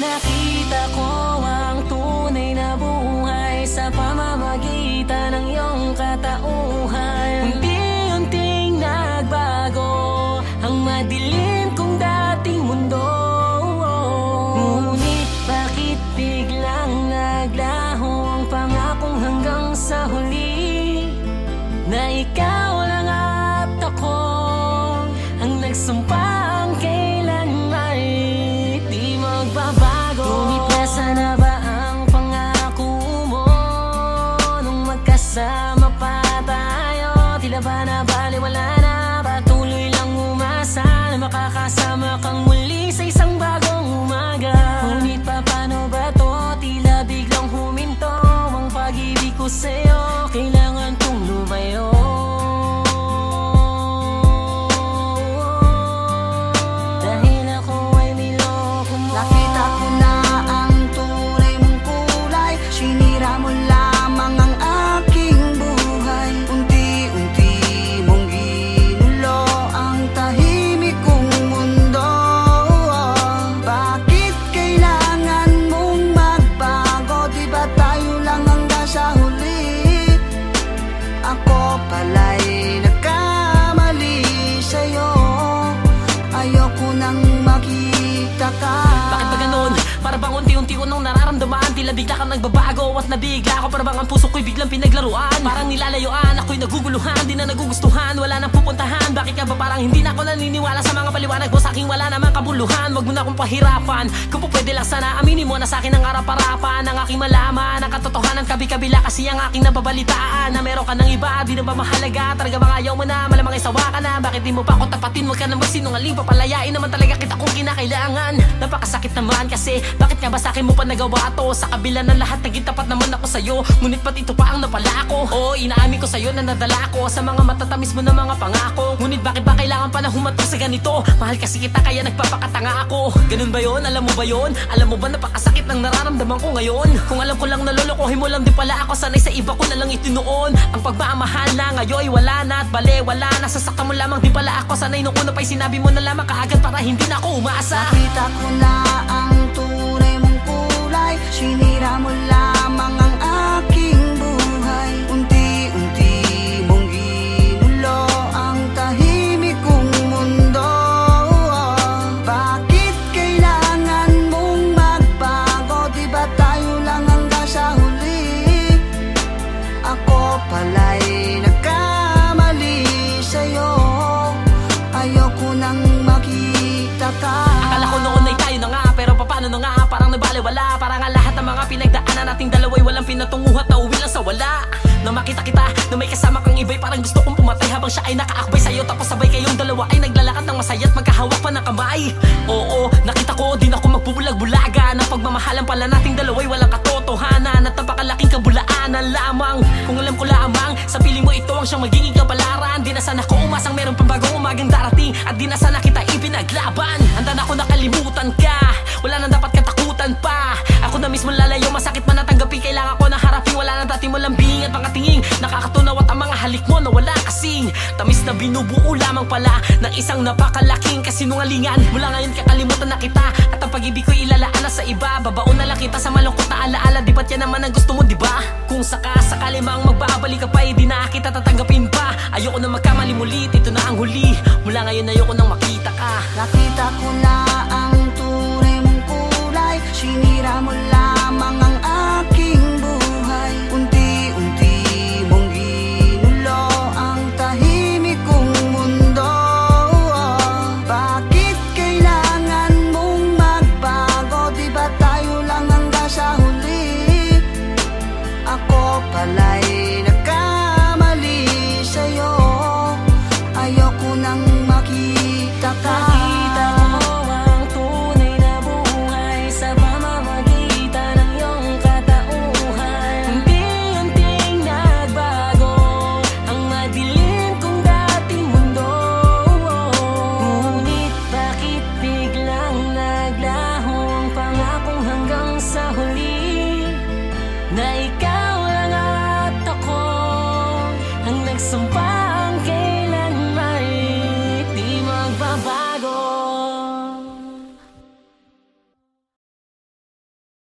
Nakita ko ang tunay na buhay sa pamamagitan ng iyong katauhan. Unti-unting nagbago ang madilim kong dating mundo. Ngunit bakit biglang naglaho ang pangakong hanggang sa huli, na ikaw lang at ako ang nagsumpang kailan ay di magbabago. Ngunit nasaan na ba ang pangako mo nung magkasama pa tayo? Tila ba na baliwala na, patuloy lang umasa na makakasama kang muli sa isang bagong umaga. Ngunit paano ba to? Tila biglang huminto ang pag-ibig ko sa'yo. Kailangan kong lumayo. Dahil ako ay niloko mo. Nakita ko na ang tunay mong kulay, sinira mo lamang ang aking buhay. Unti-unti mong ginulo ang tahimik kong mundo. Bakit kailangan mong magbago? Di ba tayo lang hanggang sa huli? Ako pala'y nagkamali sa'yo. Ayoko nang makita ka. Bakit ba ganun? Para bang unti-unti ko nang nararamdaman, tila bigla kang nagbabago at nabigla ako. Para bang ang puso ko'y biglang pinaglaruan, parang nilalayuan, ako'y naguguluhan, di na nagugustuhan, wala nang pupuntahan. Bakit ka ba parang hindi na ako naniniwala sa mga paliwanag mo? Sa aking wala namang kabuluhan, wag mo na akong pahirapan. Kung po pwede lang sana aminin mo na sa akin ang harap-harapan, ang aking malaman, ang katotohanan kabi-kabila. Kasi ang aking nababalitaan na meron ka ng iba, di na ba mahalaga? Talaga bang ayaw mo na, malamang ay sawa ka na. Bakit di mo pa ako tapatin? Wag ka na magsinungaling, papalayain naman talaga kita kung kinakailangan. Napakasakit naman kasi bakit nga ba sa akin mo pa nagawa to? Sa kabila ng lahat naging tapat naman ako sa'yo, ngunit ba't ito pa ang napala ko? Oo, inaamin ko sa'yo na nadala ko sa mga matatamis mo na mga pangako. Ngunit bakit ba kailangan pa na humatong sa ganito? Mahal kasi kita kaya nagpapakatanga ako. Ganun ba yon? Alam mo ba yon? Alam mo ba napakasakit ng nararamdaman ko ngayon? Kung alam ko lang nalolokohin mo lang din pala ako, sanay sa iba ko na lang itinuon. Ang pagmamahal na ngayon wala na at bale wala na. Sasaktan mo lamang din pala ako, sanay nung una pa'y sinabi mo na lamang kaagad para hindi na ako umaasa. Nakita ko na ang tunay mong kulay, sinira mo lamang ang aking buhay. Unti-unti mong ginulo ang tahimik kong mundo. Bakit kailangan mong magbago? Di ba tayo lang hanggang sa huli? Ako pala'y nagkamali sa'yo. Ayoko nang makita ka. Akala ko noon ay tayo na nga, pero paano na nga? Parang nabaliwala, parang ang lahat ng mga pinagdaanan nating dalawa'y walang pinatunguhat na uwi lang sa wala. Na makita kita, na may kasama kang iba'y parang gusto kong pumatay habang siya ay nakaakbay sa'yo. Tapos sabay kayong dalawa ay naglalakad ng masaya at magkahawak pa ng kamay. Oo, nakita ko, din ako magbubulag-bulaga. Ng pagmamahalan pala nating dalawa'y walang katotohanan at napakalaking kabulaanan lamang. Kung alam ko lamang, sa piling mo ito ang siyang magiging kapalaran. Di na sana ko umasang meron pang bagong umagang darating, at di na sana kita ipinaglaban. Handa na ako nakalimutan ka, wala nang dapat katakutan pa. Ako na mismo lalayo, masakit man natanggapin. Kailangan ko na harapin, wala nang dati mo lambing at mga tingin. Nakakatunaw at ang mga halik mo na wala kasing tamis na binubuo lamang pala ng isang napakalaking kasinungalingan. Mula ngayon kakalimutan na kita at ang pag-ibig ko'y ilalaan na sa iba. Babaon na lang kita sa malungkot na alaala. Di ba't yan naman ang gusto mo, di ba? Kung sakali mang magbabalik ka pa, di na kita tatanggapin pa. Ayoko na magkamali muli, ito na ang huli. Mula ngayon ayoko nang makita ka. Nakita ko na